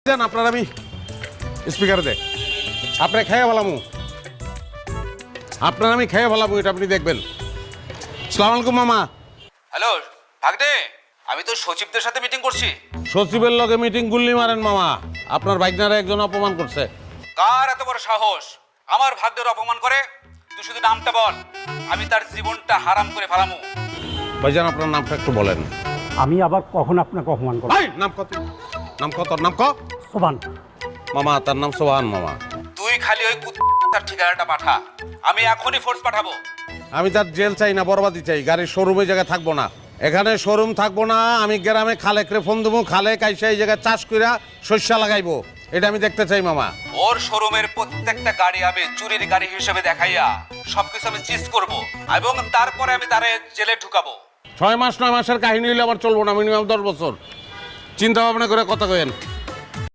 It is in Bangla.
জান আপনার আমি স্পিকারে দে আপনি খেয়ে ভালামু আপনার আমি খেয়ে ভালামু এটা আপনি দেখবেন। আসসালামু আলাইকুম মামা। হ্যালো ভাগ্নে, আমি তো সচিবদের সাথে মিটিং করছি। সচিবের লগে মিটিং গুল্লি মারেন মামা, আপনার ভাইগনারে একজন অপমান করছে। কার এত বড় সাহস আমার ভাগ্নের অপমান করে? তুই শুধু নামটা বল, আমি তার জীবনটা হারাম করে ফেলামু। ভাইজান আপনার নামটা একটু বলেন। আমি আবার কখন আপনাকে অপমান করব? ভাই নাম কত, নাম কত, নাম ক সোবান। মামা তার নাম সোহান মামা। তুই খালি ওই তার ঠিকানাটা পাঠা, আমি এখনই ফোর্স পাঠাবো। আমি তার জেল চাই না, বরবাদি চাই। গাড়ির শোরুমে জায়গায় থাকবো না, এখানে শোরুম থাকবো না। আমি গ্রামে খালেকরে ফোন দেবো, খালেক আইসা এই জায়গায় চাষ কইরা শস্য লাগাইবো, এটা আমি দেখতে চাই মামা। ওর শোরুমের প্রত্যেকটা গাড়ি আমি চুরির গাড়ি হিসেবে দেখাইয়া সবকিছু আমি চিজ করব এবং তারপরে আমি তারে জেলে ঢুকাবো। 6 মাস 9 মাসের কাহিনী হইলে আবার চলবো না, মিনিমাম 10 বছর। চিন্তা ভাবনা করে কথা কইেন।